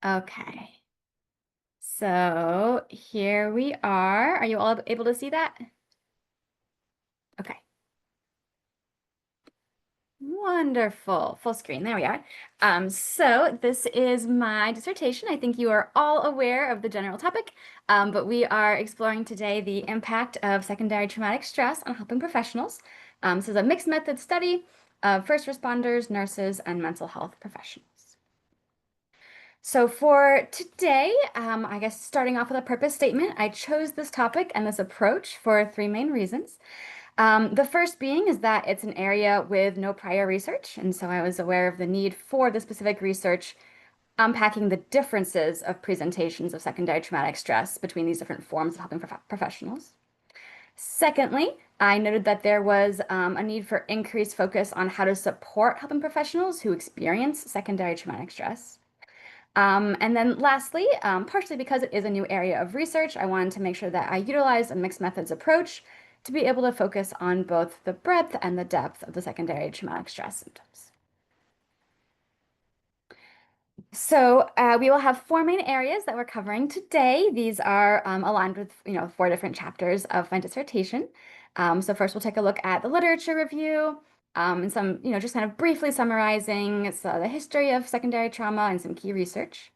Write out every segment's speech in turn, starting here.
Okay, so here we are. Are you all able to see that? Okay, wonderful. Full screen. There we are. So this is my dissertation. I think you are all aware of the general topic, but we are exploring today the impact of secondary traumatic stress on helping professionals. This is a mixed method study of first responders, nurses, and mental health professionals. So for today, I guess starting off with a purpose statement, I chose this topic and this approach for three main reasons. The first being is that it's an area with no prior research, and so I was aware of the need for the specific research unpacking the differences of presentations of secondary traumatic stress between these different forms of helping professionals. Secondly, I noted that there was a need for increased focus on how to support helping professionals who experience secondary traumatic stress. And then lastly, partially because it is a new area of research, I wanted to make sure that I utilize a mixed methods approach to be able to focus on both the breadth and the depth of the secondary traumatic stress symptoms. So we will have four main areas that we're covering today. These are aligned with, four different chapters of my dissertation. So first we'll take a look at the literature review, and some, just kind of briefly summarizing the history of secondary trauma and some key research.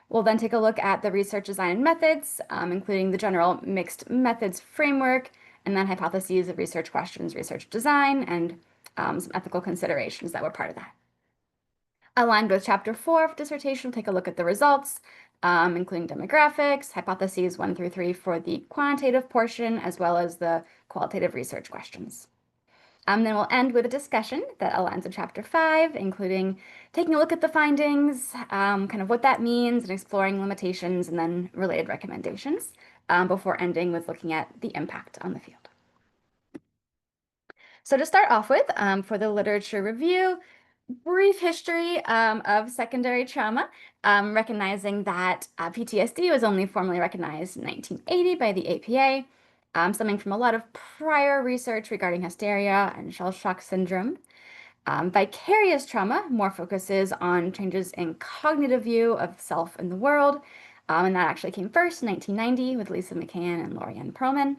We'll then take a look at the research design and methods, including the general mixed methods framework, and then hypotheses of research questions, research design, and some ethical considerations that were part of that. Aligned with chapter 4 of dissertation, we'll take a look at the results, including demographics, hypotheses 1 through 3 for the quantitative portion, as well as the qualitative research questions. Then we'll end with a discussion that aligns with chapter 5, including taking a look at the findings, kind of what that means, and exploring limitations and then related recommendations, before ending with looking at the impact on the field. So to start off with, for the literature review, brief history of secondary trauma, recognizing that PTSD was only formally recognized in 1980 by the APA, stemming from a lot of prior research regarding hysteria and shell shock syndrome. Vicarious trauma more focuses on changes in cognitive view of self and the world, and that actually came first in 1990 with Lisa McCann and Lorianne Perlman,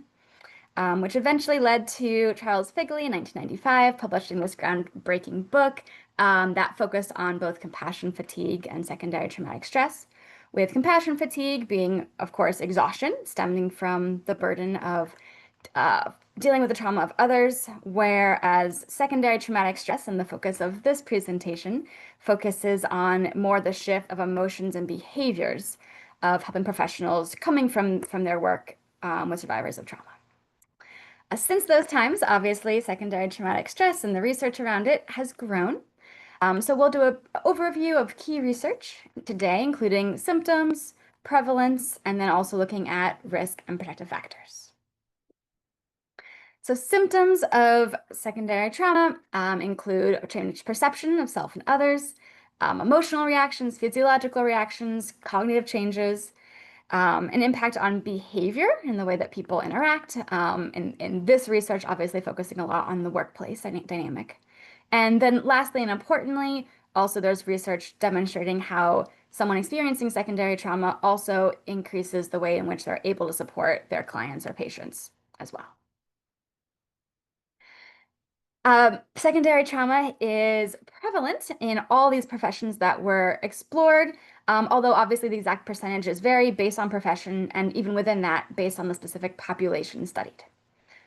which eventually led to Charles Figley in 1995, publishing this groundbreaking book that focused on both compassion fatigue and secondary traumatic stress, with compassion fatigue being, of course, exhaustion stemming from the burden of dealing with the trauma of others, whereas secondary traumatic stress, and the focus of this presentation, focuses on more the shift of emotions and behaviors of helping professionals coming from their work with survivors of trauma. Since those times, obviously, secondary traumatic stress and the research around it has grown. So we'll do an overview of key research today, including symptoms, prevalence, and then also looking at risk and protective factors. So symptoms of secondary trauma include a changed perception of self and others, emotional reactions, physiological reactions, cognitive changes, an impact on behavior in the way that people interact. In this research, obviously focusing a lot on the workplace dynamic. And then lastly and importantly, also there's research demonstrating how someone experiencing secondary trauma also increases the way in which they're able to support their clients or patients as well. Secondary trauma is prevalent in all these professions that were explored, although obviously the exact percentages vary based on profession and even within that, based on the specific population studied.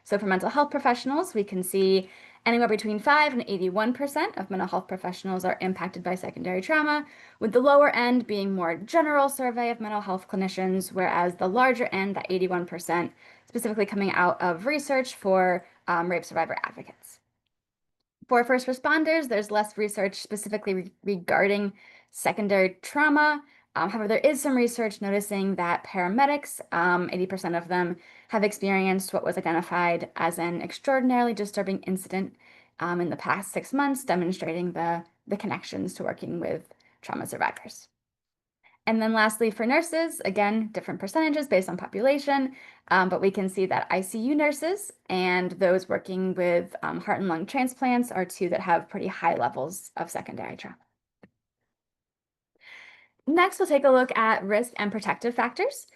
So for mental health professionals, we can see anywhere between 5 and 81% of mental health professionals are impacted by secondary trauma, with the lower end being more general survey of mental health clinicians, whereas the larger end, that 81%, specifically coming out of research for rape survivor advocates. For first responders, there's less research specifically regarding secondary trauma. However, there is some research noticing that paramedics, 80% of them, have experienced what was identified as an extraordinarily disturbing incident in the past 6 months, demonstrating the connections to working with trauma survivors. And then lastly, for nurses, again, different percentages based on population, but we can see that ICU nurses and those working with heart and lung transplants are two that have pretty high levels of secondary trauma. Next, we'll take a look at risk and protective factors.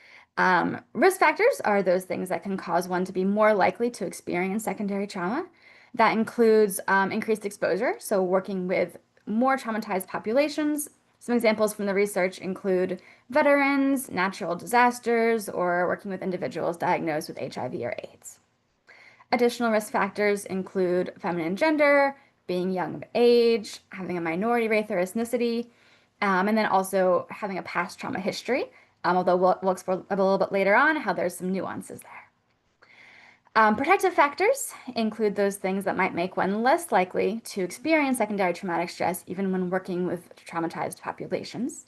Risk factors are those things that can cause one to be more likely to experience secondary trauma. That includes increased exposure, so working with more traumatized populations. Some examples from the research include veterans, natural disasters, or working with individuals diagnosed with HIV or AIDS. Additional risk factors include feminine gender, being young of age, having a minority race or ethnicity, and then also having a past trauma history, although we'll explore a little bit later on how there's some nuances there. Protective factors include those things that might make one less likely to experience secondary traumatic stress even when working with traumatized populations.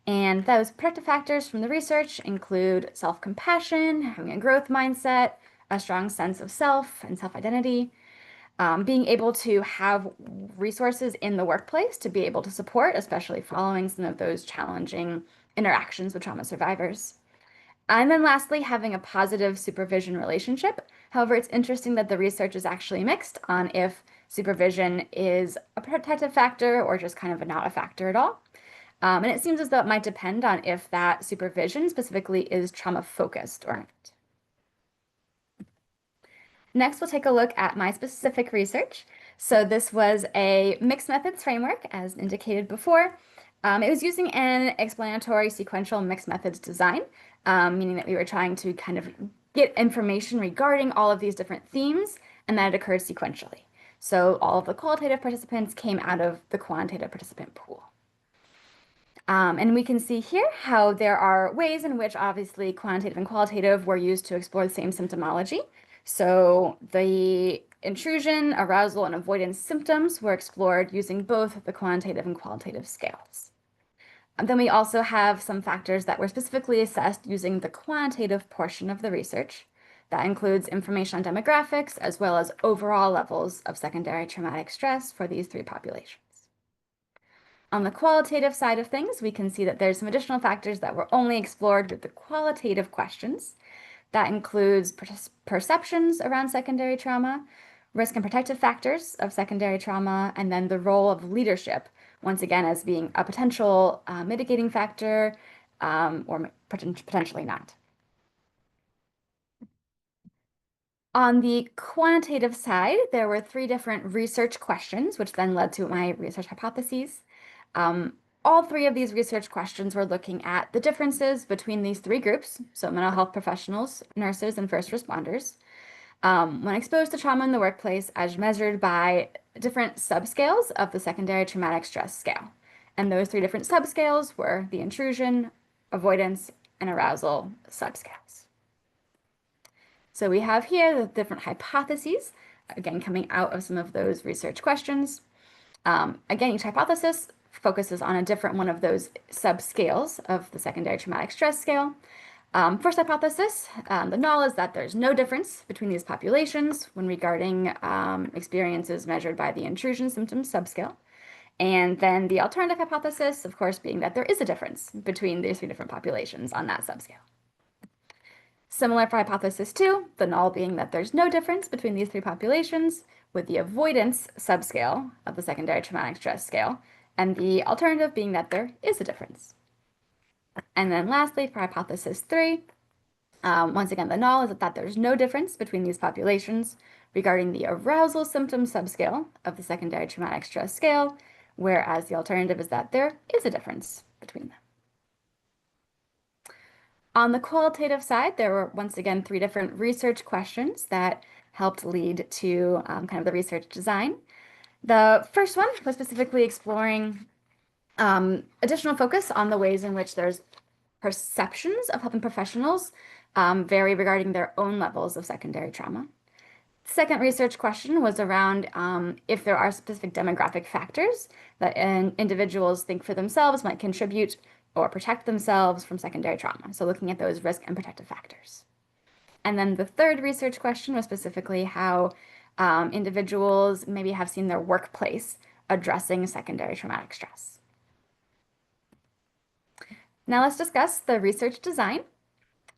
And those protective factors from the research include self-compassion, having a growth mindset, a strong sense of self and self-identity, being able to have resources in the workplace to be able to support, especially following some of those challenging interactions with trauma survivors. And then lastly, having a positive supervision relationship. However, it's interesting that the research is actually mixed on if supervision is a protective factor or just kind of not a factor at all. And it seems as though it might depend on if that supervision specifically is trauma focused or not. Next, we'll take a look at my specific research. So this was a mixed methods framework, as indicated before. It was using an explanatory sequential mixed methods design, meaning that we were trying to kind of get information regarding all of these different themes, and that it occurred sequentially. So all of the qualitative participants came out of the quantitative participant pool. And we can see here how there are ways in which obviously quantitative and qualitative were used to explore the same symptomology. So the intrusion, arousal, and avoidance symptoms were explored using both the quantitative and qualitative scales. And then we also have some factors that were specifically assessed using the quantitative portion of the research. That includes information on demographics as well as overall levels of secondary traumatic stress for these three populations. On the qualitative side of things, we can see that there's some additional factors that were only explored with the qualitative questions. That includes perceptions around secondary trauma, risk and protective factors of secondary trauma, and then the role of leadership, once again, as being a potential mitigating factor or potentially not. On the quantitative side, there were three different research questions, which then led to my research hypotheses. All three of these research questions were looking at the differences between these three groups, so mental health professionals, nurses, and first responders, when exposed to trauma in the workplace as measured by different subscales of the secondary traumatic stress scale. And those three different subscales were the intrusion, avoidance, and arousal subscales. So we have here the different hypotheses, again, coming out of some of those research questions. Again, each hypothesis focuses on a different one of those subscales of the secondary traumatic stress scale. First hypothesis, the null is that there's no difference between these populations when regarding experiences measured by the intrusion symptoms subscale. And then the alternative hypothesis, of course, being that there is a difference between these three different populations on that subscale. Similar for hypothesis 2, the null being that there's no difference between these three populations, with the avoidance subscale of the secondary traumatic stress scale, and the alternative being that there is a difference. And then lastly, for hypothesis 3, once again, the null is that there's no difference between these populations regarding the arousal symptom subscale of the secondary traumatic stress scale, whereas the alternative is that there is a difference between them. On the qualitative side, there were once again three different research questions that helped lead to kind of the research design. The first one was specifically exploring additional focus on the ways in which there's perceptions of helping professionals vary regarding their own levels of secondary trauma. The second research question was around if there are specific demographic factors that individuals think for themselves might contribute or protect themselves from secondary trauma. So looking at those risk and protective factors. And then the third research question was specifically how individuals maybe have seen their workplace addressing secondary traumatic stress. Now let's discuss the research design.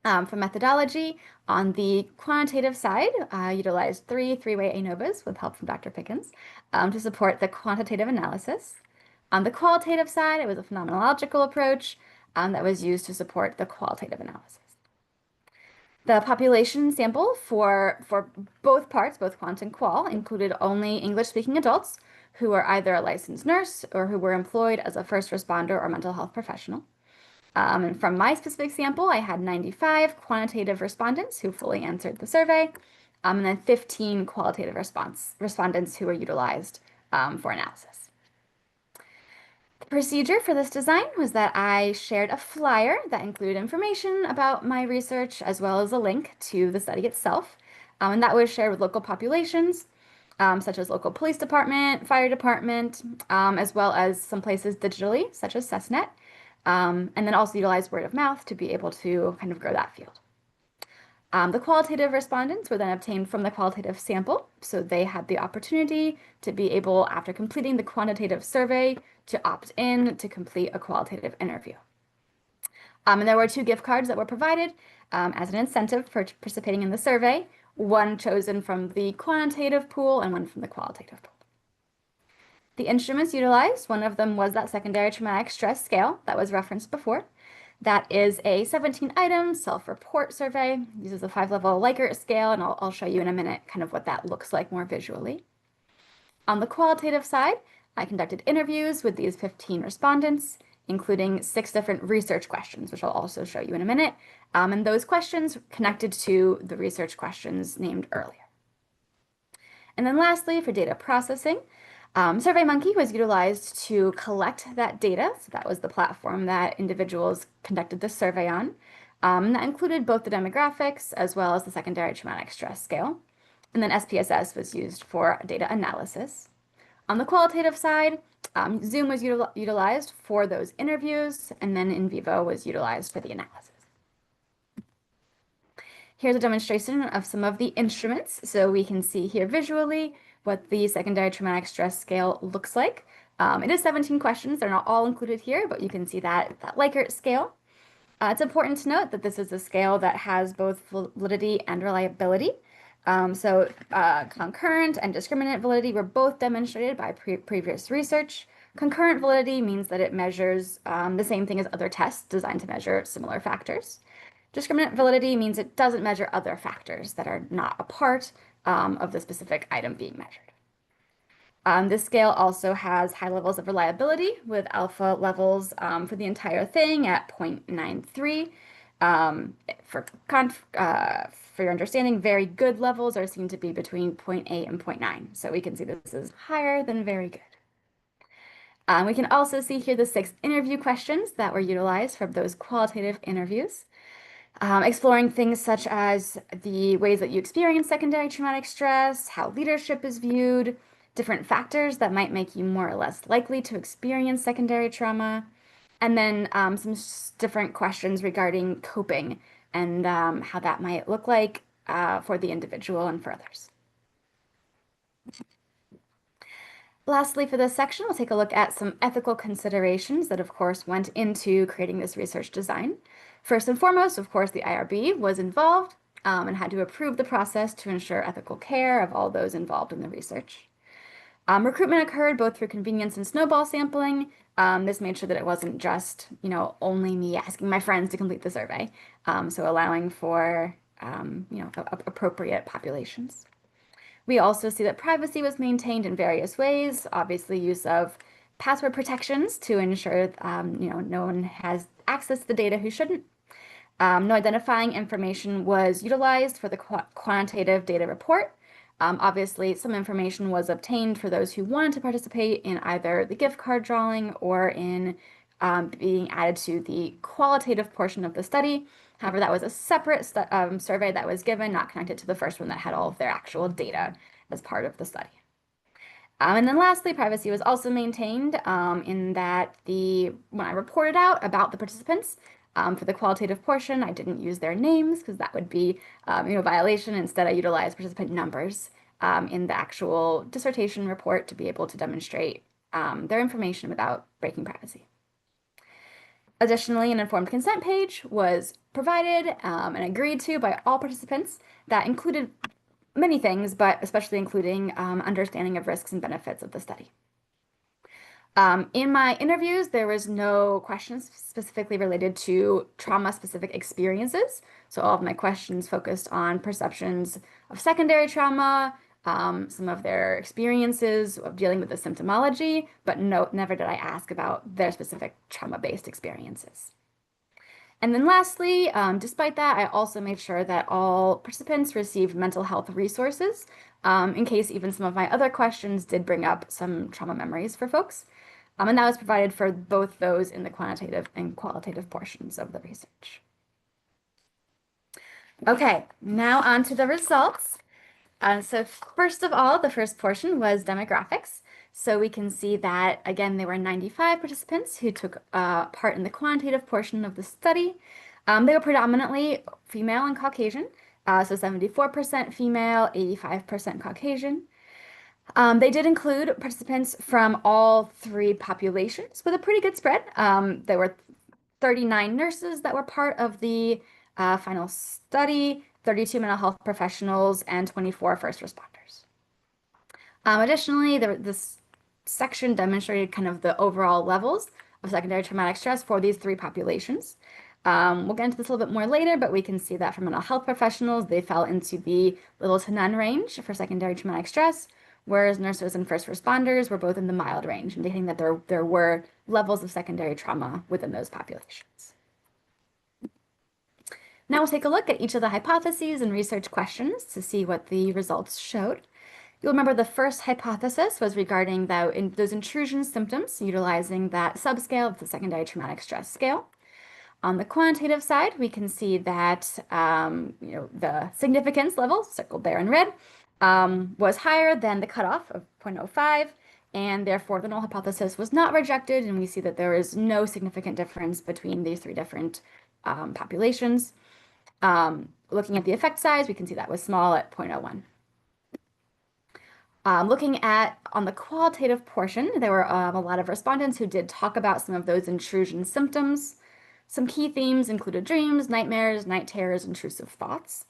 For methodology, on the quantitative side, I utilized three-way ANOVAs with help from Dr. Pickens to support the quantitative analysis. On the qualitative side, it was a phenomenological approach that was used to support the qualitative analysis. The population sample for both parts, both quant and qual, included only English-speaking adults who were either a licensed nurse or who were employed as a first responder or mental health professional. And from my specific sample, I had 95 quantitative respondents who fully answered the survey, and then 15 qualitative respondents who were utilized for analysis. The procedure for this design was that I shared a flyer that included information about my research as well as a link to the study itself. And that was shared with local populations, such as local police department, fire department, as well as some places digitally, such as CESNet, and then also utilize word of mouth to be able to kind of grow that field. The qualitative respondents were then obtained from the qualitative sample, so they had the opportunity to be able, after completing the quantitative survey, to opt in to complete a qualitative interview. And there were 2 gift cards that were provided as an incentive for participating in the survey, one chosen from the quantitative pool and one from the qualitative pool. The instruments utilized, one of them was that secondary traumatic stress scale that was referenced before. That is a 17-item self-report survey. Uses a 5-level Likert scale, and I'll show you in a minute kind of what that looks like more visually. On the qualitative side, I conducted interviews with these 15 respondents, including 6 different research questions, which I'll also show you in a minute. And those questions connected to the research questions named earlier. And then lastly, for data processing, SurveyMonkey was utilized to collect that data. So that was the platform that individuals conducted the survey on. That included both the demographics as well as the secondary traumatic stress scale. And then SPSS was used for data analysis. On the qualitative side, Zoom was utilized for those interviews, and then in vivo was utilized for the analysis. Here's a demonstration of some of the instruments. So we can see here visually what the secondary traumatic stress scale looks like. It is 17 questions. They're not all included here, but you can see that Likert scale. It's important to note that this is a scale that has both validity and reliability. Concurrent and discriminant validity were both demonstrated by previous research. Concurrent validity means that it measures the same thing as other tests designed to measure similar factors. Discriminant validity means it doesn't measure other factors that are not a part of the specific item being measured. This scale also has high levels of reliability with alpha levels for the entire thing at 0.93. For your understanding, very good levels are seen to be between 0.8 and 0.9. So we can see this is higher than very good. We can also see here the 6 interview questions that were utilized from those qualitative interviews. Exploring things such as the ways that you experience secondary traumatic stress, how leadership is viewed, different factors that might make you more or less likely to experience secondary trauma, and then some different questions regarding coping and how that might look like for the individual and for others. Lastly, for this section, we'll take a look at some ethical considerations that, of course, went into creating this research design. First and foremost, of course, the IRB was involved and had to approve the process to ensure ethical care of all those involved in the research. Recruitment occurred both through convenience and snowball sampling. This made sure that it wasn't just, only me asking my friends to complete the survey. So allowing for, appropriate populations. We also see that privacy was maintained in various ways, obviously use of password protections to ensure, no one has access to the data who shouldn't. No identifying information was utilized for the quantitative data report. Obviously, some information was obtained for those who wanted to participate in either the gift card drawing or in being added to the qualitative portion of the study. However, that was a separate survey that was given, not connected to the first one that had all of their actual data as part of the study. And then lastly, privacy was also maintained in that when I reported out about the participants for the qualitative portion, I didn't use their names because that would be violation. Instead, I utilized participant numbers in the actual dissertation report to be able to demonstrate their information without breaking privacy. Additionally, an informed consent page was provided and agreed to by all participants that included many things, but especially including understanding of risks and benefits of the study. In my interviews, there was no questions specifically related to trauma-specific experiences. So all of my questions focused on perceptions of secondary trauma, some of their experiences of dealing with the symptomology, but no, never did I ask about their specific trauma-based experiences. And then lastly, despite that, I also made sure that all participants received mental health resources, in case even some of my other questions did bring up some trauma memories for folks. And that was provided for both those in the quantitative and qualitative portions of the research. Okay, now on to the results. So first of all, the first portion was demographics. So we can see that, again, there were 95 participants who took part in the quantitative portion of the study. They were predominantly female and Caucasian, so 74% female, 85% Caucasian. They did include participants from all three populations with a pretty good spread. There were 39 nurses that were part of the final study, 32 mental health professionals, and 24 first responders. Additionally, this section demonstrated kind of the overall levels of secondary traumatic stress for these three populations. We'll get into this a little bit more later, but we can see that for mental health professionals, they fell into the little to none range for secondary traumatic stress, whereas nurses and first responders were both in the mild range, indicating that there were levels of secondary trauma within those populations. Now we'll take a look at each of the hypotheses and research questions to see what the results showed. You'll remember the first hypothesis was regarding those intrusion symptoms, utilizing that subscale of the secondary traumatic stress scale. On the quantitative side, we can see that the significance level, circled there in red, was higher than the cutoff of 0.05, and therefore the null hypothesis was not rejected, and we see that there is no significant difference between these three different populations. Looking at the effect size, we can see that was small at 0.01. Looking at on the qualitative portion, there were a lot of respondents who did talk about some of those intrusion symptoms. Some key themes included dreams, nightmares, night terrors, intrusive thoughts.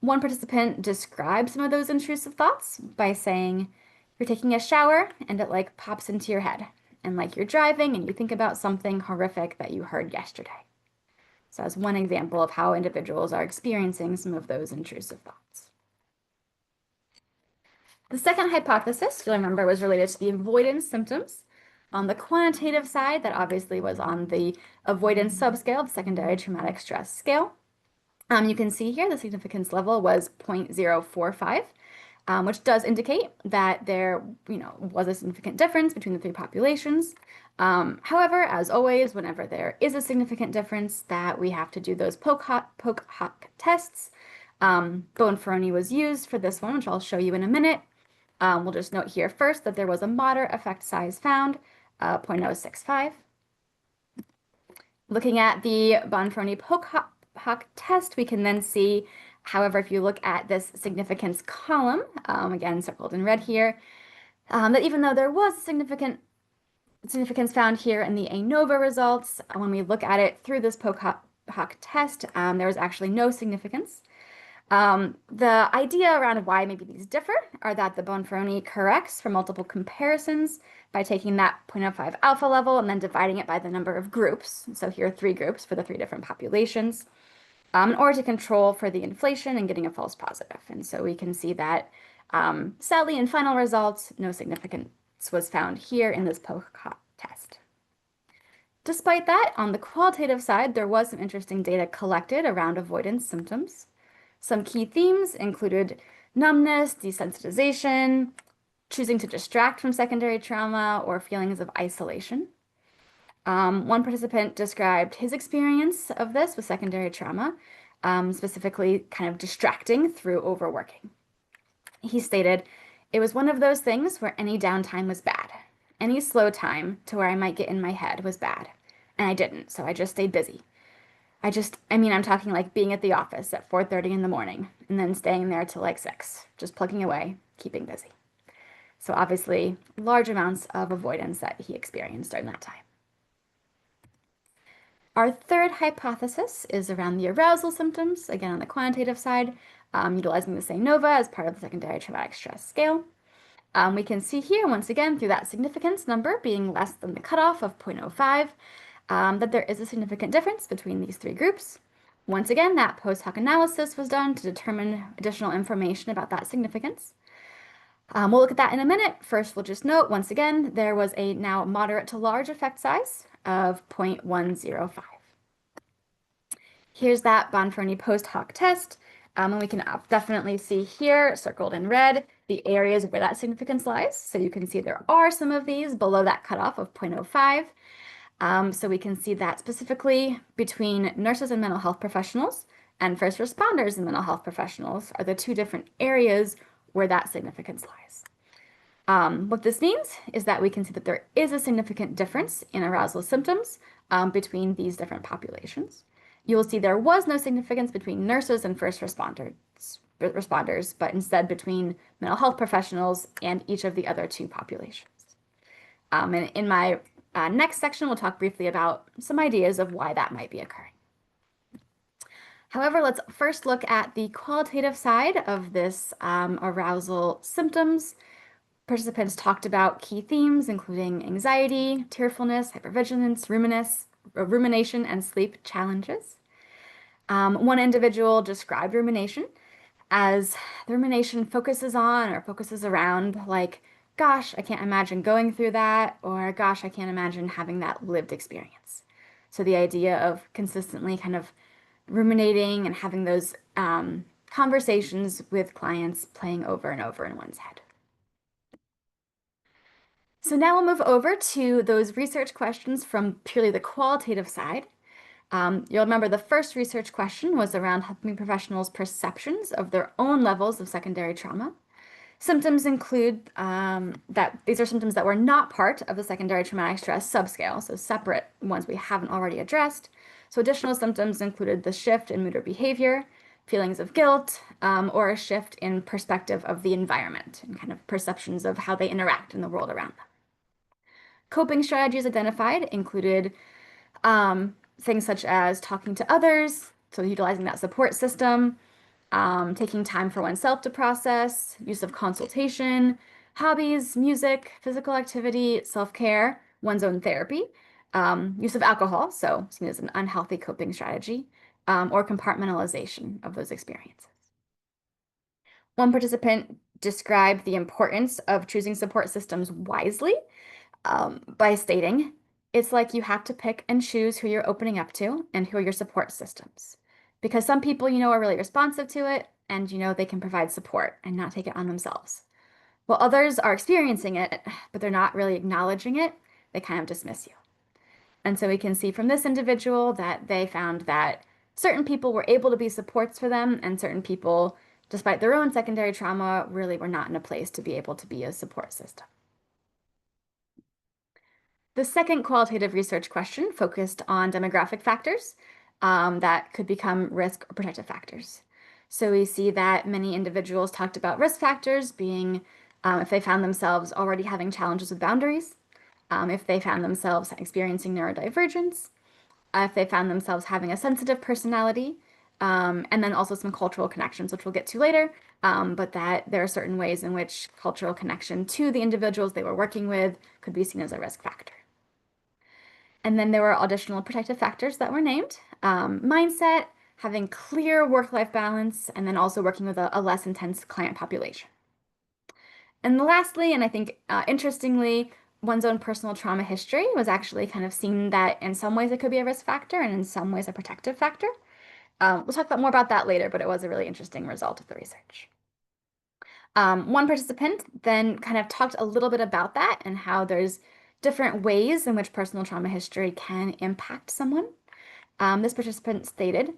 One participant described some of those intrusive thoughts by saying, you're taking a shower and it like pops into your head, and like you're driving and you think about something horrific that you heard yesterday. So that's one example of how individuals are experiencing some of those intrusive thoughts. The second hypothesis, you'll remember, was related to the avoidance symptoms. On the quantitative side, that obviously was on the avoidance subscale, the secondary traumatic stress scale. You can see here the significance level was 0.045, which does indicate that there, was a significant difference between the three populations. However, as always, whenever there is a significant difference, that we have to do those poke-hock tests. Bone-Ferroni was used for this one, which I'll show you in a minute. We'll just note here first that there was a moderate effect size found, 0.065. Looking at the Bone-Ferroni poke-hock test, we can then see, however, if you look at this significance column, again circled in red here, that even though there was significance found here in the ANOVA results, when we look at it through this poke-hock test, there was actually no significance. The idea around why maybe these differ are that the Bone-Ferroni corrects for multiple comparisons by taking that 0.05 alpha level and then dividing it by the number of groups. So here are 3 groups for the 3 different populations, in order to control for the inflation and getting a false positive. And so we can see that, sadly, in final results, no significance was found here in this poke-hock test. Despite that, on the qualitative side, there was some interesting data collected around avoidance symptoms. Some key themes included numbness, desensitization, choosing to distract from secondary trauma, or feelings of isolation. One participant described his experience of this with secondary trauma, specifically kind of distracting through overworking. He stated, "It was one of those things where any downtime was bad. Any slow time to where I might get in my head was bad. And I didn't, so I just stayed busy. I'm talking like being at the office at 4:30 in the morning and then staying there till like 6, just plugging away, keeping busy." So obviously, large amounts of avoidance that he experienced during that time. Our third hypothesis is around the arousal symptoms, again on the quantitative side, utilizing the ANOVA as part of the secondary traumatic stress scale. We can see here, once again, through that significance number being less than the cutoff of 0.05, that there is a significant difference between these three groups. Once again, that post hoc analysis was done to determine additional information about that significance. We'll look at that in a minute. First, we'll just note, once again, there was a now moderate to large effect size of 0.105. Here's that Bonferroni post hoc test. And we can definitely see here, circled in red, the areas where that significance lies. So you can see there are some of these below that cutoff of 0.05. So we can see that specifically between nurses and mental health professionals and first responders and mental health professionals are the two different areas where that significance lies. What this means is that we can see that there is a significant difference in arousal symptoms between these different populations. You will see there was no significance between nurses and first responders, but instead between mental health professionals and each of the other two populations. And in my next section, we'll talk briefly about some ideas of why that might be occurring. However, let's first look at the qualitative side of this arousal symptoms. Participants talked about key themes, including anxiety, tearfulness, hypervigilance, rumination, and sleep challenges. One individual described rumination as the rumination focuses on or focuses around, like, gosh, I can't imagine going through that, or gosh, I can't imagine having that lived experience. So the idea of consistently kind of ruminating and having those conversations with clients playing over and over in one's head. So now we'll move over to those research questions from purely the qualitative side. You'll remember the first research question was around helping professionals' perceptions of their own levels of secondary trauma. Symptoms include that these are symptoms that were not part of the secondary traumatic stress subscale, so separate ones we haven't already addressed. So additional symptoms included the shift in mood or behavior, feelings of guilt, or a shift in perspective of the environment and kind of perceptions of how they interact in the world around them. Coping strategies identified included things such as talking to others, so utilizing that support system, taking time for oneself to process, use of consultation, hobbies, music, physical activity, self-care, one's own therapy, use of alcohol, so seen as an unhealthy coping strategy, or compartmentalization of those experiences. One participant described the importance of choosing support systems wisely by stating, it's like you have to pick and choose who you're opening up to and who are your support systems. Because some people, are really responsive to it and, they can provide support and not take it on themselves. While others are experiencing it, but they're not really acknowledging it, they kind of dismiss you. And so we can see from this individual that they found that certain people were able to be supports for them and certain people, despite their own secondary trauma, really were not in a place to be able to be a support system. The second qualitative research question focused on demographic factors that could become risk or protective factors. So we see that many individuals talked about risk factors being if they found themselves already having challenges with boundaries, if they found themselves experiencing neurodivergence, if they found themselves having a sensitive personality, and then also some cultural connections, which we'll get to later, but that there are certain ways in which cultural connection to the individuals they were working with could be seen as a risk factor. And then there were additional protective factors that were named. Mindset, having clear work-life balance, and then also working with a less intense client population. And lastly, and I think interestingly, one's own personal trauma history was actually kind of seen that in some ways it could be a risk factor and in some ways a protective factor. We'll talk more about that later, but it was a really interesting result of the research. One participant then kind of talked a little bit about that and how there's different ways in which personal trauma history can impact someone. This participant stated,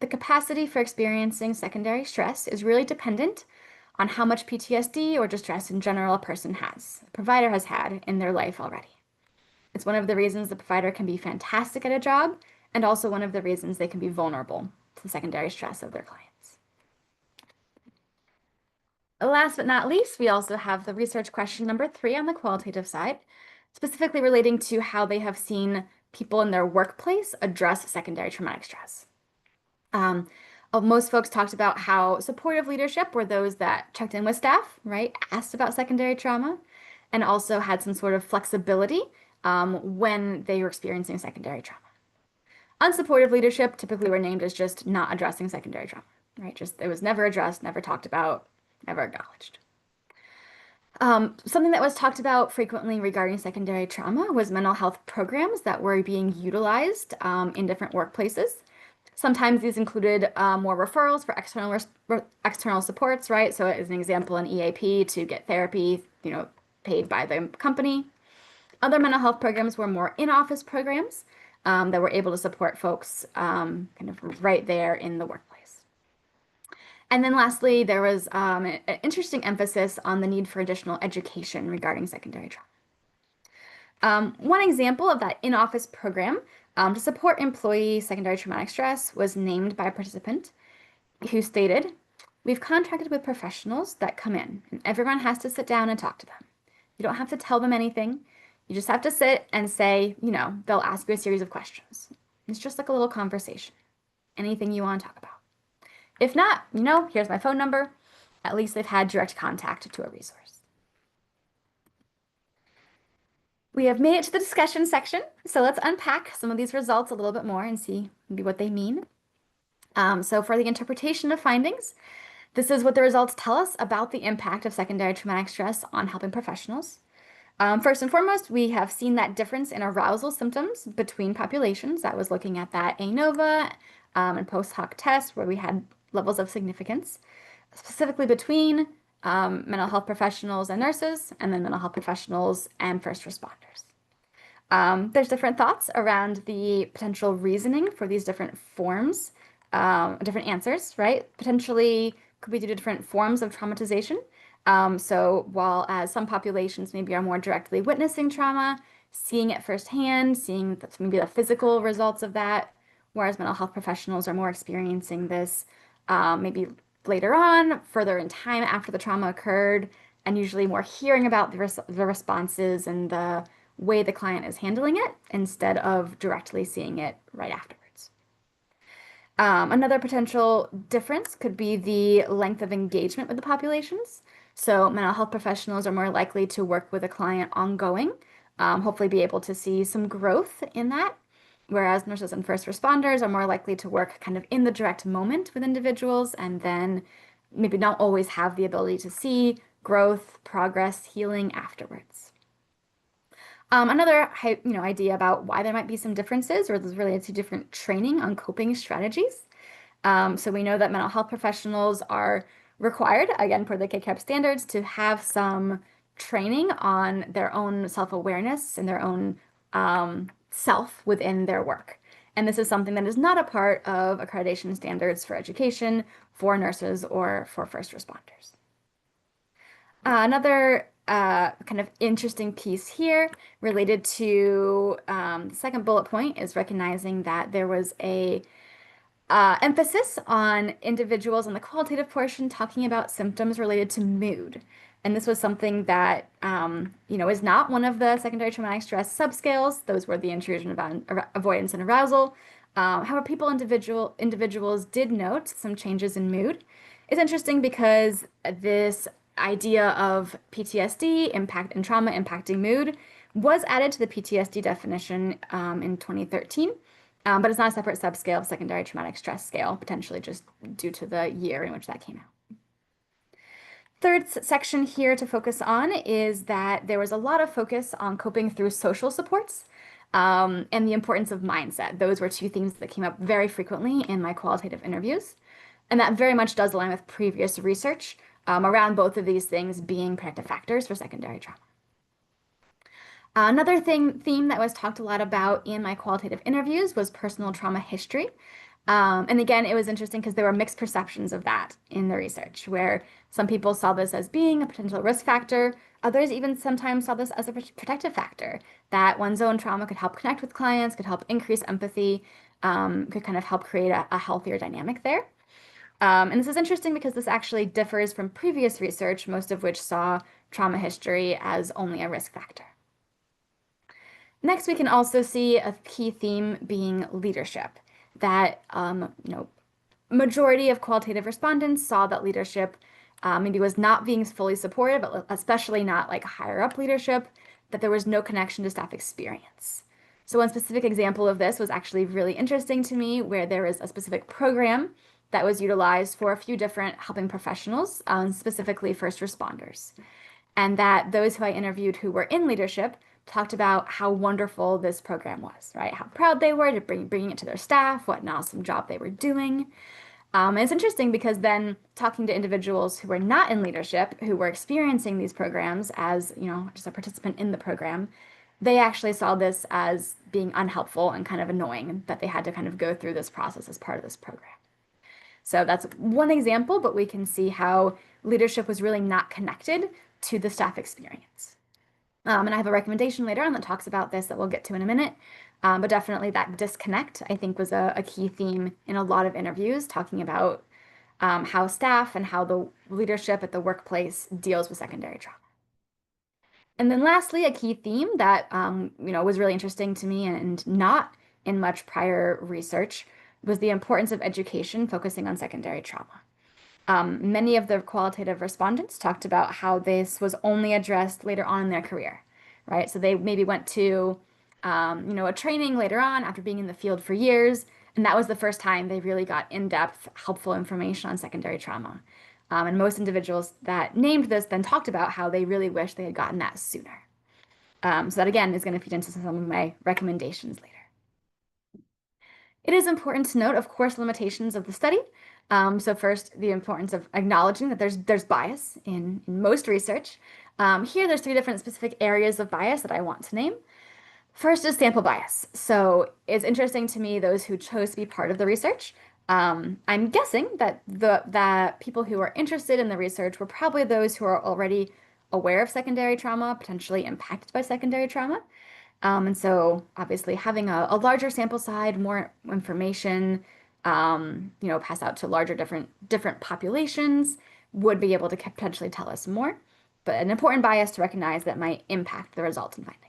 the capacity for experiencing secondary stress is really dependent on how much PTSD or distress in general a person has, a provider has had in their life already. It's one of the reasons the provider can be fantastic at a job and also one of the reasons they can be vulnerable to the secondary stress of their clients. Last but not least, we also have the research question number 3 on the qualitative side, specifically relating to how they have seen people in their workplace address secondary traumatic stress. Most folks talked about how supportive leadership were those that checked in with staff, right? Asked about secondary trauma, and also had some sort of flexibility when they were experiencing secondary trauma. Unsupportive leadership typically were named as just not addressing secondary trauma, right? Just it was never addressed, never talked about, never acknowledged. Something that was talked about frequently regarding secondary trauma was mental health programs that were being utilized in different workplaces. Sometimes these included more referrals for external supports, right? So as an example, an EAP to get therapy, paid by the company. Other mental health programs were more in-office programs that were able to support folks kind of right there in the workplace. And then lastly, there was an interesting emphasis on the need for additional education regarding secondary trauma. One example of that in-office program to support employee secondary traumatic stress was named by a participant who stated, "We've contracted with professionals that come in, and everyone has to sit down and talk to them. You don't have to tell them anything. You just have to sit and say, they'll ask you a series of questions. It's just like a little conversation. Anything you want to talk about. If not, here's my phone number. At least they've had direct contact to a resource." We have made it to the discussion section, so let's unpack some of these results a little bit more and see maybe what they mean. So for the interpretation of findings, this is what the results tell us about the impact of secondary traumatic stress on helping professionals. First and foremost, we have seen that difference in arousal symptoms between populations. That was looking at that ANOVA and post hoc test where we had levels of significance, specifically between mental health professionals and nurses, and then mental health professionals and first responders. There's different thoughts around the potential reasoning for these different forms, different answers, right? Potentially could be due to different forms of traumatization. So while as some populations maybe are more directly witnessing trauma, seeing it firsthand, seeing maybe the physical results of that, whereas mental health professionals are more experiencing this maybe later on, further in time after the trauma occurred, and usually more hearing about the responses and the way the client is handling it instead of directly seeing it right afterwards. Another potential difference could be the length of engagement with the populations. So mental health professionals are more likely to work with a client ongoing, hopefully be able to see some growth in that, whereas nurses and first responders are more likely to work kind of in the direct moment with individuals and then maybe not always have the ability to see growth, progress, healing afterwards. Another idea about why there might be some differences or is related to different training on coping strategies. So we know that mental health professionals are required, again, per the KCAP standards, to have some training on their own self-awareness and their own self within their work. And this is something that is not a part of accreditation standards for education, for nurses, or for first responders. Another kind of interesting piece here related to the second bullet point is recognizing that there was a emphasis on individuals in the qualitative portion talking about symptoms related to mood. And this was something that, is not one of the secondary traumatic stress subscales. Those were the intrusion, avoidance, and arousal. However, individuals did note some changes in mood. It's interesting because this idea of PTSD impact and trauma impacting mood was added to the PTSD definition in 2013. But it's not a separate subscale of secondary traumatic stress scale, potentially just due to the year in which that came out. Third section here to focus on is that there was a lot of focus on coping through social supports and the importance of mindset. Those were two themes that came up very frequently in my qualitative interviews. And that very much does align with previous research around both of these things being predictive factors for secondary trauma. Another theme that was talked a lot about in my qualitative interviews was personal trauma history. And again, it was interesting because there were mixed perceptions of that in the research, where some people saw this as being a potential risk factor. Others even sometimes saw this as a protective factor, that one's own trauma could help connect with clients, could help increase empathy, could kind of help create a healthier dynamic there. And this is interesting because this actually differs from previous research, most of which saw trauma history as only a risk factor. Next, we can also see a key theme being leadership, that majority of qualitative respondents saw that leadership maybe was not being fully supported, but especially not like higher up leadership, that there was no connection to staff experience. So one specific example of this was actually really interesting to me, where there was a specific program that was utilized for a few different helping professionals, specifically first responders. And that those who I interviewed who were in leadership talked about how wonderful this program was, right? How proud they were to bringing it to their staff, what an awesome job they were doing. And it's interesting because then talking to individuals who were not in leadership, who were experiencing these programs as, just a participant in the program, they actually saw this as being unhelpful and kind of annoying that they had to kind of go through this process as part of this program. So that's one example, but we can see how leadership was really not connected to the staff experience. And I have a recommendation later on that talks about this that we'll get to in a minute. But definitely that disconnect, I think, was a key theme in a lot of interviews, talking about how staff and how the leadership at the workplace deals with secondary trauma. And then lastly, a key theme that was really interesting to me and not in much prior research was the importance of education focusing on secondary trauma. Many of the qualitative respondents talked about how this was only addressed later on in their career, right? So they maybe went to, a training later on after being in the field for years, and that was the first time they really got in-depth, helpful information on secondary trauma. And most individuals that named this then talked about how they really wish they had gotten that sooner. So that again is going to feed into some of my recommendations later. It is important to note, of course, limitations of the study. So first, the importance of acknowledging that there's bias in most research. Here, there's three different specific areas of bias that I want to name. First is sample bias. So it's interesting to me those who chose to be part of the research. I'm guessing that the people who are interested in the research were probably those who are already aware of secondary trauma, potentially impacted by secondary trauma. And so obviously having a larger sample size, more information, pass out to larger different populations would be able to potentially tell us more. But an important bias to recognize that might impact the results and findings.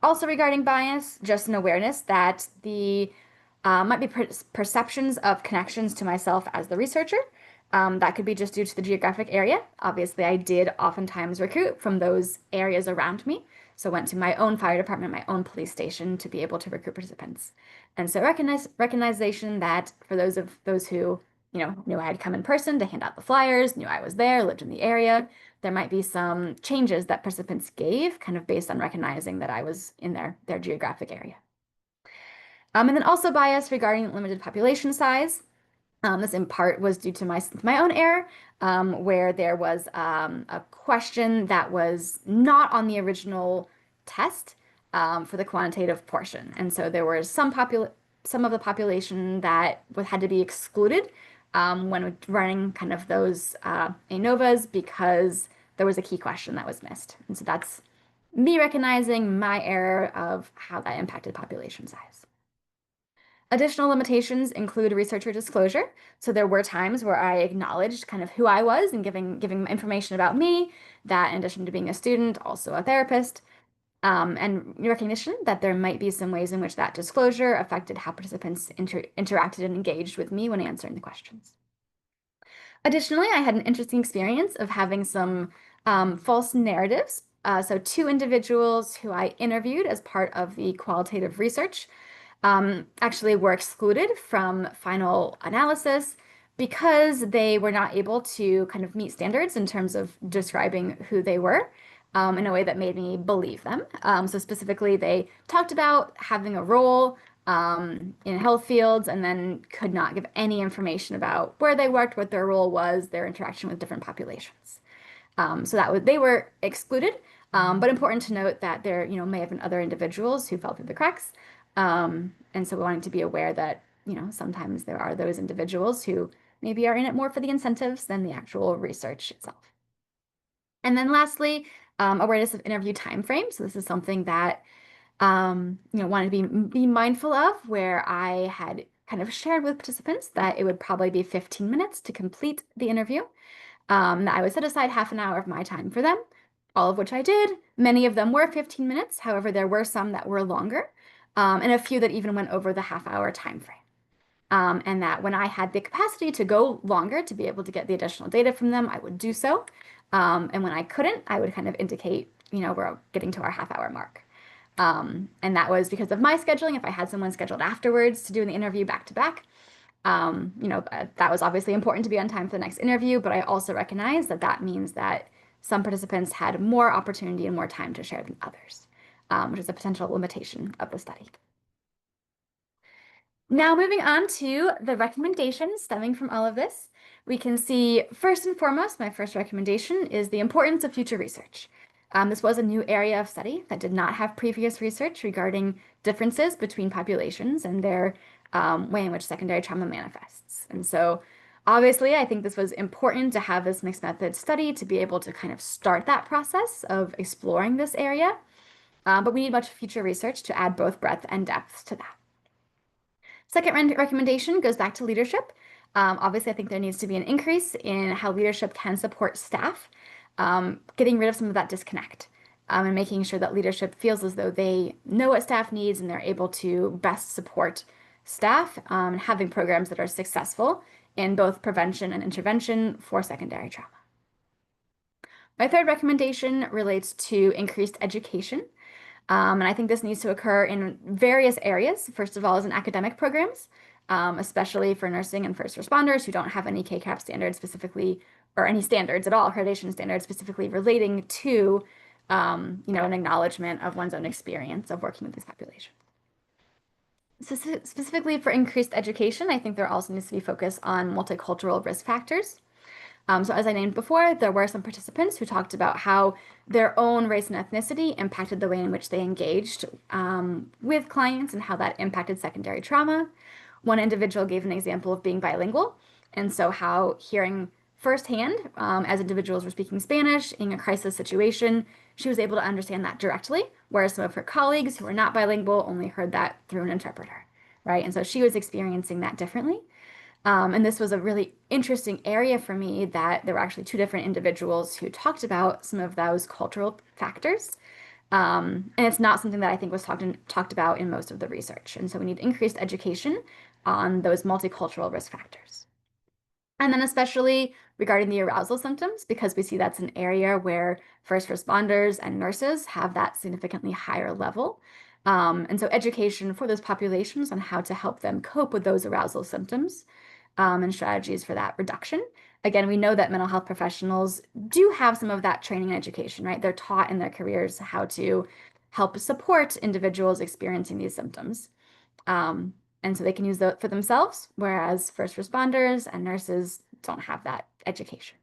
Also regarding bias, just an awareness that the might be perceptions of connections to myself as the researcher. That could be just due to the geographic area. Obviously, I did oftentimes recruit from those areas around me. So went to my own fire department, my own police station to be able to recruit participants. And so recognition that for those who, knew I had come in person to hand out the flyers, knew I was there, lived in the area, there might be some changes that participants gave kind of based on recognizing that I was in their geographic area. And then also bias regarding limited population size. This in part was due to my own error, where there was a question that was not on the original test for the quantitative portion. And so there was some of the population that had to be excluded when running kind of those ANOVAs because there was a key question that was missed. And so that's me recognizing my error of how that impacted population size. Additional limitations include researcher disclosure. So there were times where I acknowledged kind of who I was and giving information about me, that in addition to being a student, also a therapist, and recognition that there might be some ways in which that disclosure affected how participants interacted and engaged with me when answering the questions. Additionally, I had an interesting experience of having some false narratives. So two individuals who I interviewed as part of the qualitative research actually were excluded from final analysis because they were not able to kind of meet standards in terms of describing who they were in a way that made me believe them. So specifically, they talked about having a role in health fields and then could not give any information about where they worked, what their role was, their interaction with different populations. So they were excluded, but important to note that there, may have been other individuals who fell through the cracks. And so we wanted to be aware that, sometimes there are those individuals who maybe are in it more for the incentives than the actual research itself. And then lastly, awareness of interview time frame. So this is something that, wanted to be mindful of, where I had kind of shared with participants that it would probably be 15 minutes to complete the interview. That I would set aside half an hour of my time for them, all of which I did. Many of them were 15 minutes. However, there were some that were longer, and a few that even went over the half-hour time frame. and that when I had the capacity to go longer to be able to get the additional data from them, I would do so. And when I couldn't, I would kind of indicate, we're getting to our half-hour mark. And that was because of my scheduling. If I had someone scheduled afterwards to do an interview back to back, that was obviously important to be on time for the next interview, but I also recognize that that means that some participants had more opportunity and more time to share than others, which is a potential limitation of the study. Now, moving on to the recommendations stemming from all of this, we can see first and foremost, my first recommendation is the importance of future research. This was a new area of study that did not have previous research regarding differences between populations and their way in which secondary trauma manifests. And so, obviously, I think this was important to have this mixed method study to be able to kind of start that process of exploring this area. But we need much future research to add both breadth and depth to that. Second recommendation goes back to leadership. Obviously, I think there needs to be an increase in how leadership can support staff, getting rid of some of that disconnect, and making sure that leadership feels as though they know what staff needs and they're able to best support staff, and having programs that are successful in both prevention and intervention for secondary trauma. My third recommendation relates to increased education. And I think this needs to occur in various areas. First of all, is in academic programs, especially for nursing and first responders who don't have any KCAP standards specifically, or any standards at all, accreditation standards specifically relating to, an acknowledgement of one's own experience of working with this population. So specifically for increased education, I think there also needs to be focus on multicultural risk factors. So as I named before, there were some participants who talked about how their own race and ethnicity impacted the way in which they engaged with clients and how that impacted secondary trauma. One individual gave an example of being bilingual, and so how hearing firsthand as individuals were speaking Spanish in a crisis situation, she was able to understand that directly, whereas some of her colleagues who were not bilingual only heard that through an interpreter, right? And so she was experiencing that differently. And this was a really interesting area for me that there were actually two different individuals who talked about some of those cultural factors. And it's not something that I think was talked about in most of the research. And so we need increased education on those multicultural risk factors. And then especially regarding the arousal symptoms, because we see that's an area where first responders and nurses have that significantly higher level. And so education for those populations on how to help them cope with those arousal symptoms and strategies for that reduction. Again, we know that mental health professionals do have some of that training and education, right? They're taught in their careers how to help support individuals experiencing these symptoms. And so they can use that for themselves, whereas first responders and nurses don't have that education.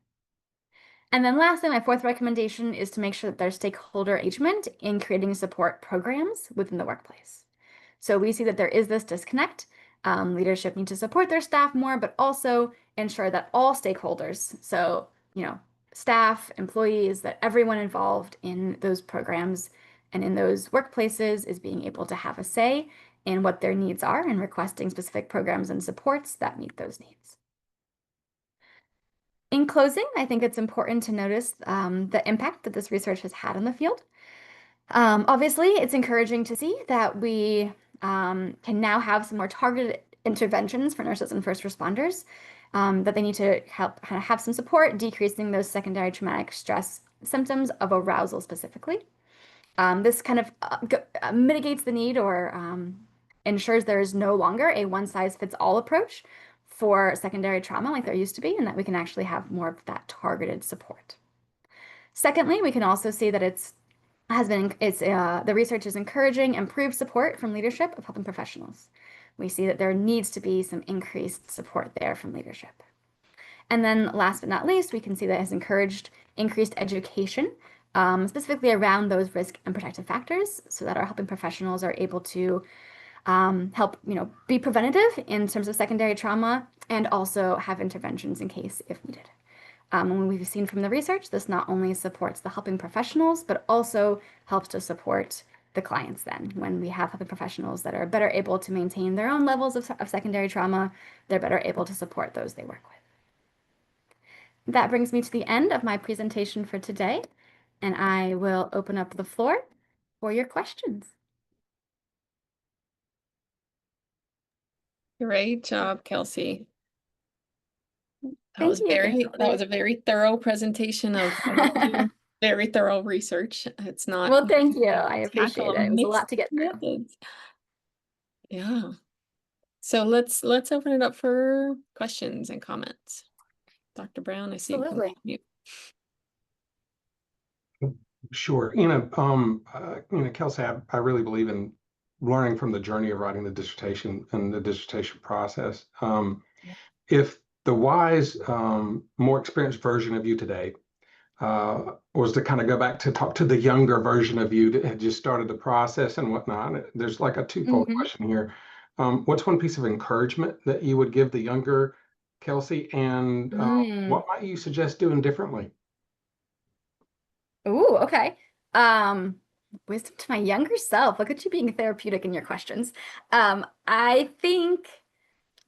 And then lastly, my fourth recommendation is to make sure that there's stakeholder engagement in creating support programs within the workplace. So we see that there is this disconnect. Leadership needs to support their staff more, but also ensure that all stakeholders, so, staff, employees, that everyone involved in those programs and in those workplaces is being able to have a say in what their needs are and requesting specific programs and supports that meet those needs. In closing, I think it's important to notice the impact that this research has had on the field. Obviously, it's encouraging to see that we can now have some more targeted interventions for nurses and first responders, that they need to help kind of have some support, decreasing those secondary traumatic stress symptoms of arousal specifically. This kind of mitigates the need or ensures there is no longer a one-size-fits-all approach for secondary trauma like there used to be, and that we can actually have more of that targeted support. Secondly, we can also see that the research is encouraging improved support from leadership of helping professionals. We see that there needs to be some increased support there from leadership. And then last but not least, we can see that it has encouraged increased education, specifically around those risk and protective factors, so that our helping professionals are able to help, be preventative in terms of secondary trauma and also have interventions in case if needed. And we've seen from the research, this not only supports the helping professionals, but also helps to support the clients then. When we have helping professionals that are better able to maintain their own levels of secondary trauma, they're better able to support those they work with. That brings me to the end of my presentation for today, and I will open up the floor for your questions. Great job, Kelsey. Thank you. Thank you for That was a very thorough presentation of very thorough research. It's not Well, thank you. easy I to tackle appreciate a it. It was a mix lot to get of through. methods. Yeah. So let's open it up for questions and comments. Dr. Brown, I see you come Absolutely. off mute. Sure. Kelsey, I really believe in learning from the journey of writing the dissertation and the dissertation process. If the wise, more experienced version of you today was to kind of go back to talk to the younger version of you that had just started the process and whatnot, there's like a twofold Hmm. question here. What's one piece of encouragement that you would give the younger Kelsey, and Mm. what might you suggest doing differently? Ooh, okay. Um, wisdom to my younger self. Look at you being therapeutic in your questions. I think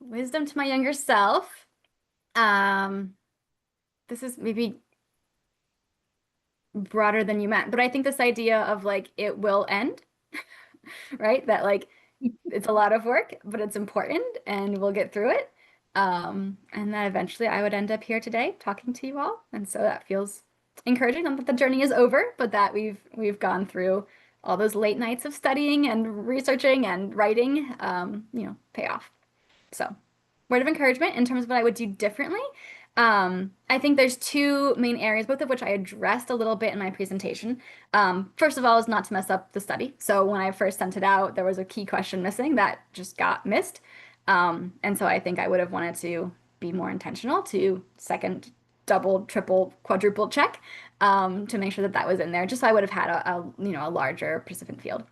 wisdom to my younger self. Um, this is maybe broader than you meant, but I think this idea of like it will end, right? That like it's a lot of work, but it's important and we'll get through it. And that eventually I would end up here today talking to you all. And so that feels encouraging. Not that the journey is over, but that we've gone through all those late nights of studying and researching and writing, pay off. So, word of encouragement in terms of what I would do differently. I think there's two main areas, both of which I addressed a little bit in my presentation. First of all, is not to mess up the study. So when I first sent it out, there was a key question missing that just got missed. And so I think I would have wanted to be more intentional to second, double, triple, quadruple check to make sure that that was in there, just so I would have had a larger participant field.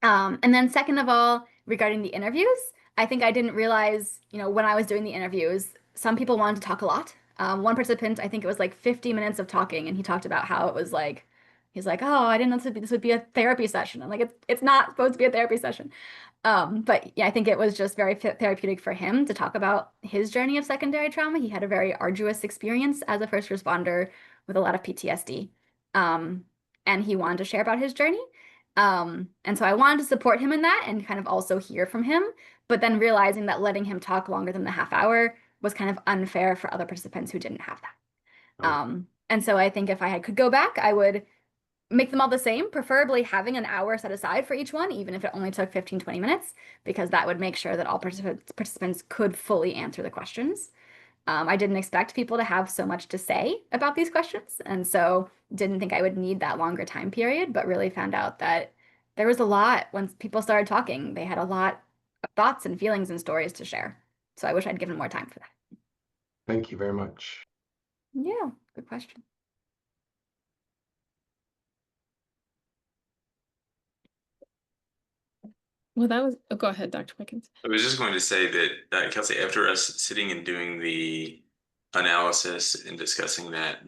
And then second of all, regarding the interviews, I think I didn't realize, when I was doing the interviews, some people wanted to talk a lot. One participant, I think it was like 50 minutes of talking, and he talked about how it was like, he's like, oh, I didn't know this would be a therapy session. I'm like, it's not supposed to be a therapy session. But yeah, I think it was just very therapeutic for him to talk about his journey of secondary trauma. He had a very arduous experience as a first responder with a lot of PTSD. And he wanted to share about his journey. And so I wanted to support him in that and kind of also hear from him, but then realizing that letting him talk longer than the half hour was kind of unfair for other participants who didn't have that. And so I think if could go back, I would make them all the same, preferably having an hour set aside for each one, even if it only took 15, 20 minutes, because that would make sure that all participants could fully answer the questions. I didn't expect people to have so much to say about these questions, and so didn't think I would need that longer time period, but really found out that there was a lot when people started talking. They had a lot of thoughts and feelings and stories to share. So I wish I'd given more time for that. Thank you very much. Yeah, good question. Well, that was, oh, go ahead, Dr. Pickens. I was just going to say that, Kelsey, after us sitting and doing the analysis and discussing that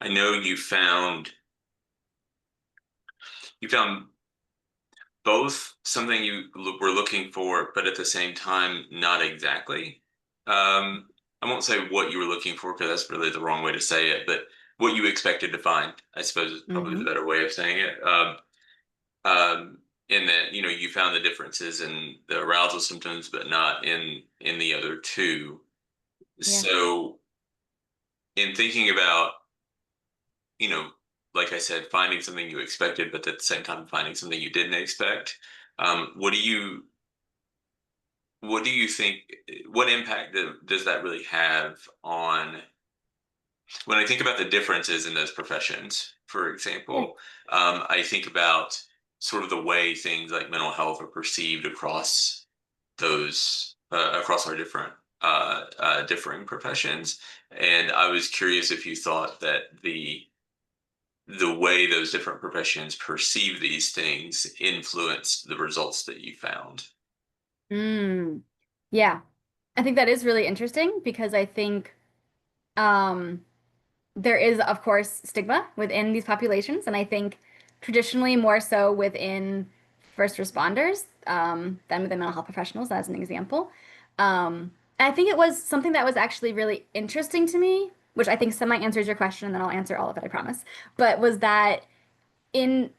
I know you found both something you were looking for, but at the same time, not exactly. I won't say what you were looking for because that's really the wrong way to say it, but what you expected to find, I suppose, is probably the better way of saying it. In that, you found the differences in the arousal symptoms, but not in the other two. Yeah. So, in thinking about, you know, like I said, finding something you expected, but at the same time finding something you didn't expect, what do you think? What impact does that really have on when I think about the differences in those professions? For Yeah. example, I think about sort of the way things like mental health are perceived across our differing professions. And I was curious if you thought that the way those different professions perceive these things influenced the results that you found. Mm. Yeah. I think that is really interesting because I think um, there is, of course, stigma within these populations, and I think traditionally more so within first responders than within mental health professionals, as an example. And I think it was something that was actually really interesting to me, which I think semi answers your question, and then I'll answer all of it, I promise. But was that in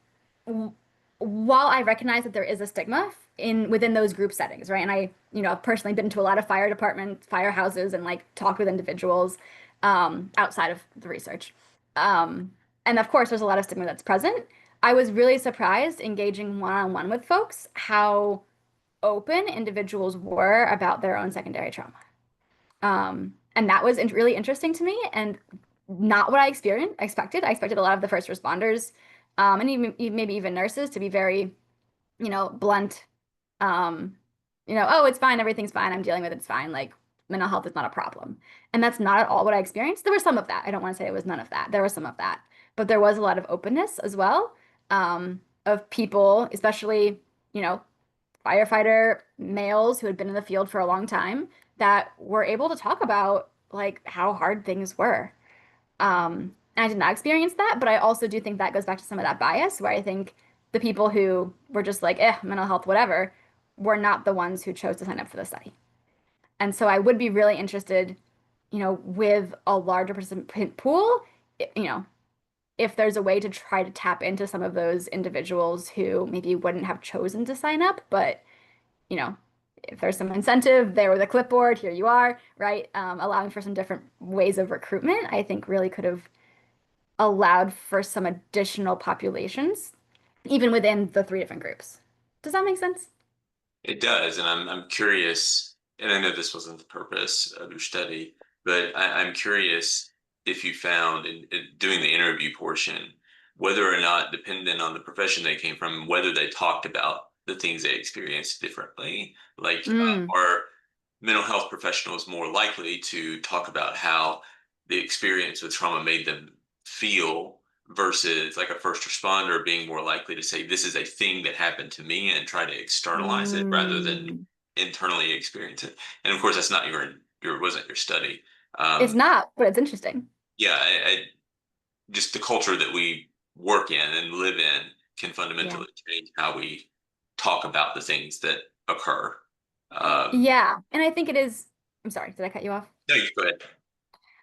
while I recognize that there is a stigma within those group settings, right? And I, I've personally been to a lot of fire departments, firehouses, and like talked with individuals outside of the research. And of course, there's a lot of stigma that's present. I was really surprised engaging one-on-one with folks how open individuals were about their own secondary trauma. And that was really interesting to me and not what I expected. I expected a lot of the first responders, and even maybe even nurses to be very, blunt. Oh, it's fine, everything's fine, I'm dealing with it, it's fine. Like mental health is not a problem. And that's not at all what I experienced. There was some of that. I don't want to say it was none of that. There was some of that. But there was a lot of openness as well, of people, especially, firefighter males who had been in the field for a long time that were able to talk about like how hard things were. And I did not experience that, but I also do think that goes back to some of that bias where I think the people who were just like, mental health, whatever, were not the ones who chose to sign up for the study. And so I would be really interested, with a larger participant pool, if there's a way to try to tap into some of those individuals who maybe wouldn't have chosen to sign up, but if there's some incentive there with a clipboard, here you are, right? Allowing for some different ways of recruitment, I think really could have allowed for some additional populations, even within the three different groups. Does that make sense? It does, and I'm curious, and I know this wasn't the purpose of your study, but I'm curious if you found in doing the interview portion, whether or not, depending on the profession they came from, whether they talked about the things they experienced differently. Like, Mm. are mental health professionals more likely to talk about how the experience with trauma made them feel versus like a first responder being more likely to say, this is a thing that happened to me and try to externalize it rather than Mm. internally experience it. And of course, that's not your wasn't your study. It's not, but it's interesting. Yeah, just the culture that we work in and live in can Yeah. fundamentally change how we talk about the things that occur. Yeah. And I think it is, I'm sorry, did I cut you off? No, you go ahead.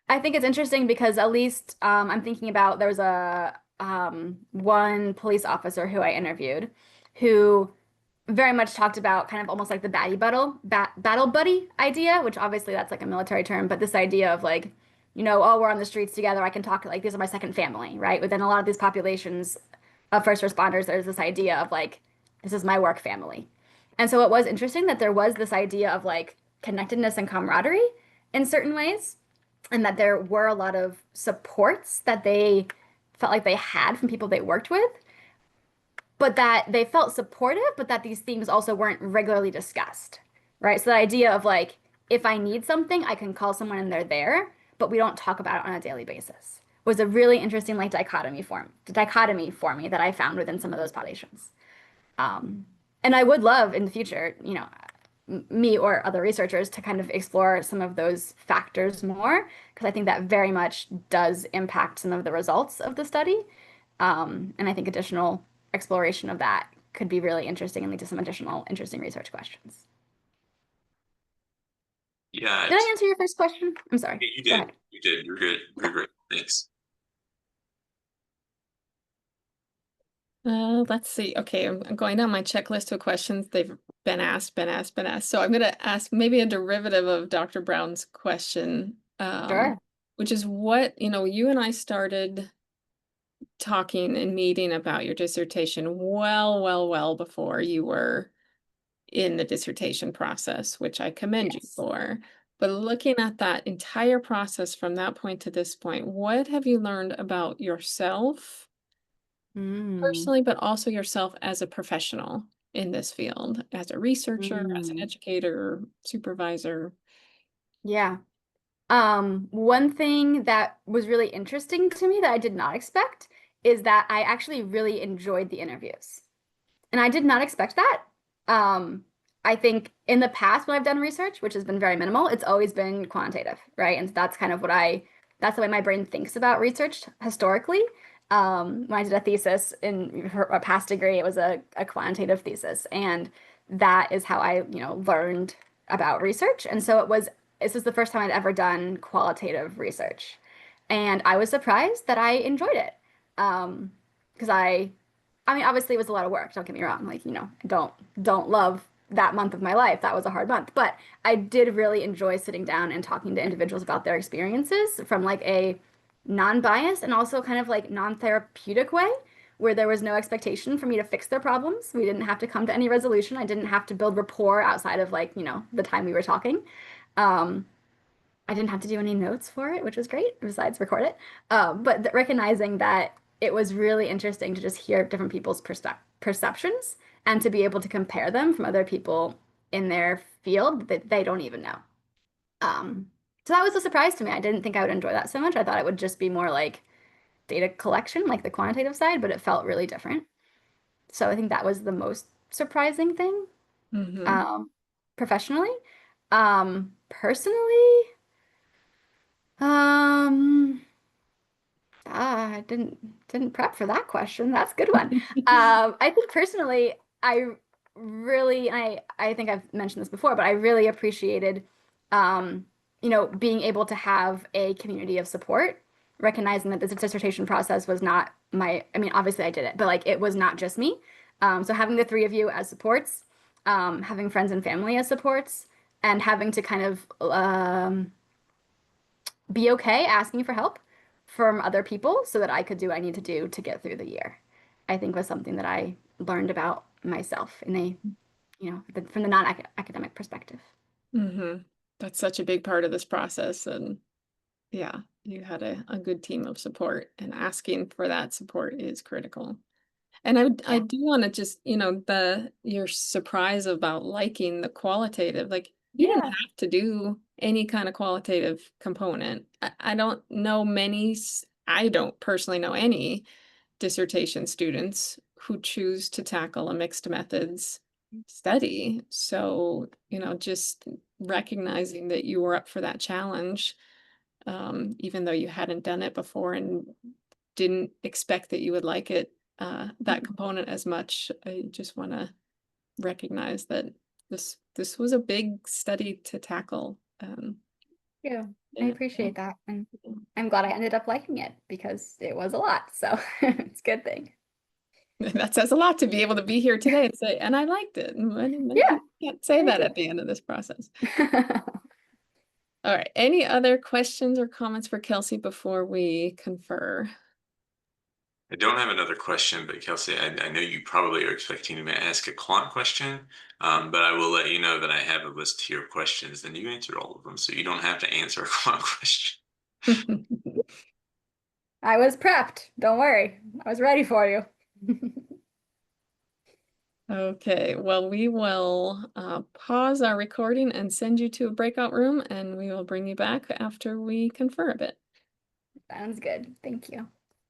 I think it's interesting because at least I'm thinking about there was a one police officer who I interviewed who very much talked about kind of almost like the battle buddy idea, which obviously that's like a military term, but this idea of like, oh, we're on the streets together. I can talk like these are my second family, right? Within a lot of these populations of first responders, there's this idea of like, this is my work family. And so it was interesting that there was this idea of like connectedness and camaraderie in certain ways, and that there were a lot of supports that they felt like they had from people they worked with, but that they felt supportive, but that these themes also weren't regularly discussed, right? So the idea of like, if I need something, I can call someone and they're there, but we don't talk about it on a daily basis was a really interesting like dichotomy for me that I found within some of those populations. And I would love in the future, me or other researchers to kind of explore some of those factors more, because I think that very much does impact some of the results of the study. And I think additional exploration of that could be really interesting and lead to some additional interesting research questions. Yeah, Did I answer your first question? I'm sorry. you Go did. ahead. You did. You're good. You're great. Thanks. Let's see. Okay, I'm going down my checklist of questions. They've been asked, been asked, been asked. So I'm going to ask maybe a derivative of Dr. Brown's question, Sure. which is what, you and I started talking and meeting about your dissertation well before you were in the dissertation process, which I commend you Yes. for. But looking at that entire process from that point to this point, what have you learned about yourself Mm. personally, but also yourself as a professional in this field, as a researcher, as an Mm. educator, supervisor? Yeah. One thing that was really interesting to me that I did not expect is that I actually really enjoyed the interviews. And I did not expect that. Um, I think in the past when I've done research, which has been very minimal, it's always been quantitative, right? And that's kind of that's the way my brain thinks about research historically. When I did a thesis in a past degree, it was a quantitative thesis. And that is how I, learned about research. And so this was the first time I'd ever done qualitative research. And I was surprised that I enjoyed it. Because I I mean, obviously it was a lot of work, don't get me wrong. Like, don't love that month of my life. That was a hard month. But I did really enjoy sitting down and talking to individuals about their experiences from like a non-biased and also kind of like non-therapeutic way, where there was no expectation for me to fix their problems. We didn't have to come to any resolution. I didn't have to build rapport outside of like, the time we were talking. Um, I didn't have to do any notes for it, which was great, besides record it. But recognizing that it was really interesting to just hear different people's perceptions and to be able to compare them from other people in their field that they don't even know. Um, so that was a surprise to me. I didn't think I would enjoy that so much. I thought it would just be more like data collection, like the quantitative side, but it felt really different. So I think that was the most surprising thing, Mm-hmm. professionally. Personally, um, I didn't prep for that question. That's a good one. I think personally, I think I've mentioned this before, but I really appreciated, being able to have a community of support, recognizing that this dissertation process was not I mean, obviously I did it, but like it was not just me. So having the three of you as supports, having friends and family as supports, and having to kind of be okay asking for help from other people so that I could do what I need to do to get through the year, I think was something that I learned about myself in from the non-academic perspective. Mm-hmm. That's such a big part of this process. And yeah, you had a good team of support, and asking for that support is critical. And I Yeah. do want to just, your surprise about liking the qualitative, like you didn't Yeah. have to do any kind of qualitative component. I don't know I don't personally know any dissertation students who choose to tackle a mixed methods study. So, just recognizing that you were up for that challenge, even though you hadn't done it before and didn't expect that you would like it, that component as much. I just want to recognize that this was a big study to tackle. Yeah, I Yeah. appreciate that. And I'm glad I ended up liking it because it was a lot. So it's a good thing. That says a lot to be able to be here today and say, and I liked it. And many Yeah, people can't say I that did. at the end of this process. All right. Any other questions or comments for Kelsey before we confer? I don't have another question, but Kelsey, I know you probably are expecting me to ask a quant question, but I will let you know that I have a list here of questions, and you answered all of them, so you don't have to answer a quant question. I was prepped. Don't worry. I was ready for you. Okay, well, we will pause our recording and send you to a breakout room, and we will bring you back after we confer a bit. Sounds good. Thank you.